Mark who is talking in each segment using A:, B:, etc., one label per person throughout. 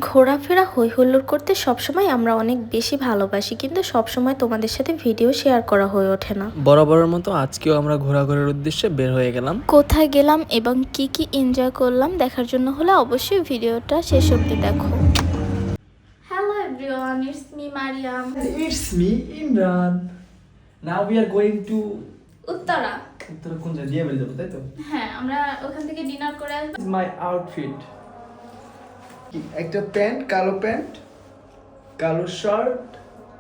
A: ঘোরাফেরা হই হুল্লোড় করতে সবসময় আমরা অনেক বেশি ভালোবাসি, কিন্তু সবসময় তোমাদের সাথে ভিডিও শেয়ার করা হয়ে ওঠে না।
B: বরাবরের মতো আজকেও আমরা ঘোরাঘুরির উদ্দেশ্যে বের হয়ে গেলাম।
A: কোথায় গেলাম এবং কি কি এনজয় করলাম দেখার জন্য হলে অবশ্যই ভিডিওটা শেষ অবধি দেখো। Hello everyone, it's me Mariam.
B: It's me, Imran. Now we are going to
A: Uttara.
B: Uttarakhand দিয়ে বেরিয়ে যাবো, তাই তো?
A: হ্যাঁ, আমরা ওখান থেকে ডিনার করে আসবো।
B: This is my outfit. একটা প্যান্ট, কালো প্যান্ট, কালো শার্ট,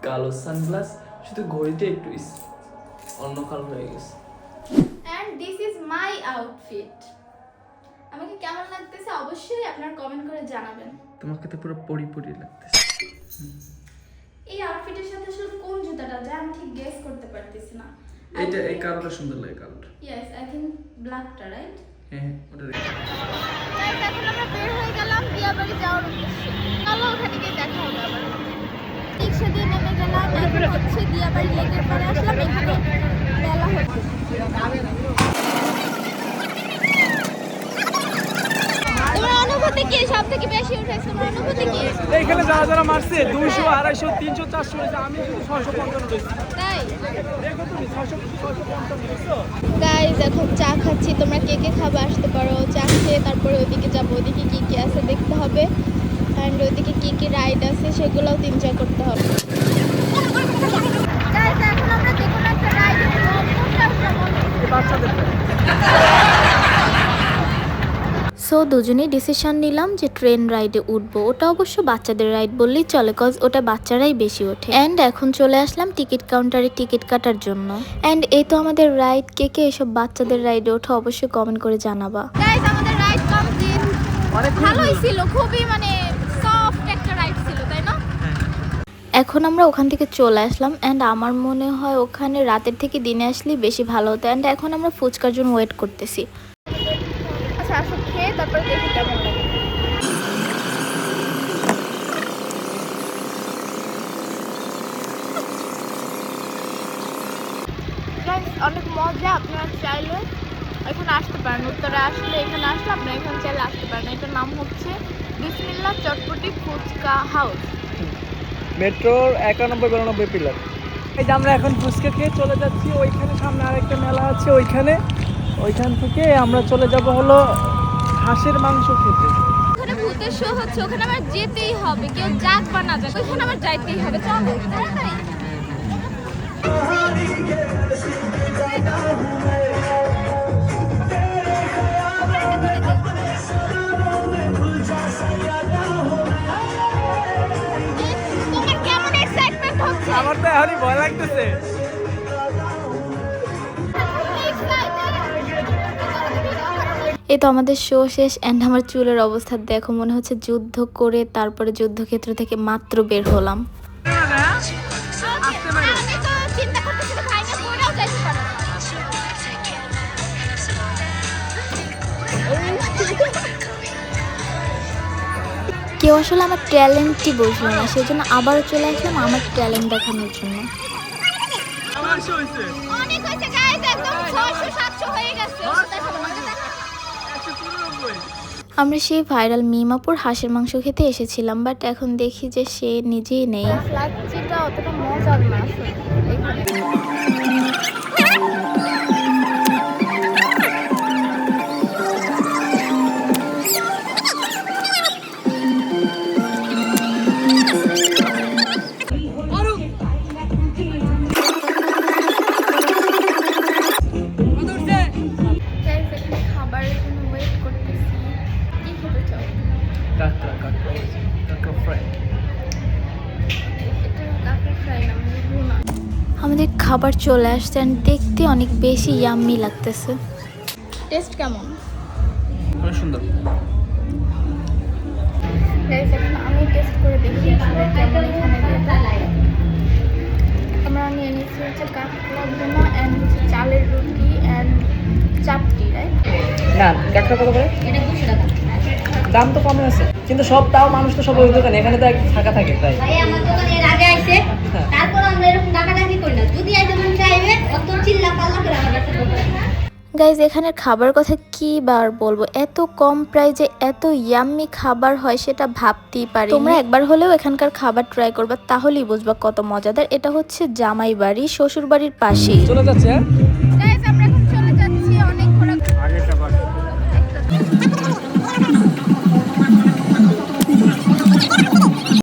B: কালো সানগ্লাস, শুধু ঘড়িতে একটু অন্য কালো হয়ে গেছে।
A: And this is my outfit. আমাকে কেমন লাগতেছে অবশ্যই আপনারা কমেন্ট করে জানাবেন।
B: তোমাকে তো পুরো পরি পরি লাগতেছে।
A: এই আউটফিটের সাথে আসলে কোন জুতাটা যায় আমি ঠিক গেস করতে পারতেছি না।
B: এইটা এই কালারটা সুন্দর লাগে, কালারটা।
A: ইয়েস, আই থিংক ব্ল্যাকটা, রাইট?
B: হ্যাঁ, ওটা দেখো।
A: গাইস, এখন আমরা বের হয়ে গেলাম দিয়াবাড়ি যাওয়ার উদ্দেশ্যে। চলো ওখানে গিয়ে দেখা হবে আবার। রিক্সা দিয়ে নেমে গেলাম, এখন হচ্ছে দিয়াবাড়ি লেকের পরে আসলাম। এখানে মেলা হচ্ছে। তোমার অনুভূতি কি? সব থেকে বেশি উঠেছে তোমার অনুভূতি কি?
B: এইখানে যারা যারা মারছে 200 250 300 400 হয়েছে, আমি শুধু 650 হয়েছি।
A: তাই
B: দেখো তুমি 650 হয়েছো।
A: গাইস, এখন চা খাচ্ছি। তোমরা কে কে খাবে আসতে পারো। চা খেয়ে তারপরে ওইদিকে যাবো। ওইদিকে কি কি আছে দেখতে হবে, অ্যান্ড ওইদিকে কি কি রাইড আছে সেগুলোও এনজয় করতে হবে। গাইস, এখন আমরা যে কোনো একটা রাইডে
B: বাচ্চাদের
A: সো দুজনেই ডিসিশন নিলাম যে ট্রেন রাইডে উঠবো। ওটা অবশ্য বাচ্চাদের রাইড বললেই চলে, কজ ওটা বাচ্চারাই বেশি ওঠে। অ্যান্ড এখন চলে আসলাম টিকিট কাউন্টারে টিকিট কাটার জন্য। অ্যান্ড এই তো আমাদের রাইড। কে কে এসব বাচ্চাদের রাইডে ওঠে অবশ্যই কমেন্ট করে জানাবা। গাইস, আমাদের রাইড কমপ্লিট। অনেক ভালোই ছিল, খুবই মানে সফট একটা রাইড ছিল, তাই না? এখন আমরা ওখান থেকে চলে আসলাম। অ্যান্ড আমার মনে হয় ওখানে রাতের থেকে দিনে আসলেই বেশি ভালো হতো। অ্যান্ড এখন আমরা ফুচকার জন্য ওয়েট করতেছি। আচ্ছা, আসো খেয়ে তারপরে দেখি কেমন লাগে। অনেক মজা। আপনারা চাইলে এখানে আসতে পারেন। উত্তরে আসলে এখানে আসলে আপনারা এখানে চাইলে আসতে পারেন। এটার নাম হচ্ছে বিসমিল্লাহ চটপটি ফুচকা হাউস।
B: মেট্রোর 91-92 পিলার। এই যে আমরা এখন ফুচকা খেয়ে চলে যাচ্ছি। ওইখানে সামনে আরেকটা মেলা আছে, ওইখান থেকে আমরা চলে যাব হলো হাঁসের মাংস খেতে।
A: ওখানে ভূতের শো হচ্ছে, ওখানে আমার যেতেই হবে। কেউ যাক বা না যাক, ওইখানে আমার যাইতেই হবে। চলো তাড়াতাড়ি। তোমার কেমন এক্সাইটমেন্ট হচ্ছে?
B: আমার তো এখনই ভয় লাগতেছে।
A: এই তো আমাদের শো শেষ। অ্যান্ড আমার চুলের অবস্থা দেখো, মনে হচ্ছে যুদ্ধ করে তারপরে যুদ্ধক্ষেত্র থেকে মাত্র বের হলাম। কেউ আসলে আমার ট্যালেন্টই বুঝলো না, সেই জন্য আবারও চলে আসলাম আমার ট্যালেন্ট দেখানোর জন্য। অনেক হয়েছে গাইস, একদম 600 700 হয়ে গেছে। আমরা সেই ভাইরাল মিমাপুর হাঁসের মাংস খেতে এসেছিলাম, বাট এখন দেখি যে সে নিজেই নেই। লাচ্ছিটা অতটা মজার না আসলে। খাবারের জন্য ওয়েট করতেছি। কি খেতে চাও?
B: কাঁকড়া ফ্রাই।
A: আমাদের খাবার চলে আসছে, আর দেখতে অনেক বেশি ইয়াম্মি লাগতেছে। টেস্ট কেমন?
B: অনেক সুন্দর।
A: আমি টেস্ট করে দেখি আসলে কেমন। এখানে আমরা নিয়ে নিচ্ছি হচ্ছে কাঁকড়ার জন্য অ্যান্ড হচ্ছে চালের রুটি অ্যান্ড চাপটি, রাইট?
B: না, কাঁকড়া কত করে?
A: এটা 200 টাকা।
B: দাম তো কমে আছে, কিন্তু সব তাও মানুষ তো সব ওই দোকানে, এখানে তো ফাঁকা থাকে তাই।
C: ভাই আমার দোকানে এর আগে আইছে, তারপর আমরা এরকম ডাকাডাকি করি না। যদি আইতে মন চাইবে অত চিল্লা পাল্লা করে আমার কাছে দোকানে।
A: গাইজ এখানের খাবার কথা কি বার বলবো, এত কম প্রাইজে এত ইয়াম্মি খাবার হয় সেটা ভাবতেই পারি। তোমরা একবার হলেও এখানকার খাবার ট্রাই করবা, তাহলেই বুঝবা কত মজাদার। এটা হচ্ছে জামাই বাড়ি, শ্বশুর বাড়ির পাশেই।
B: চলে যাচ্ছে হ্যাঁ।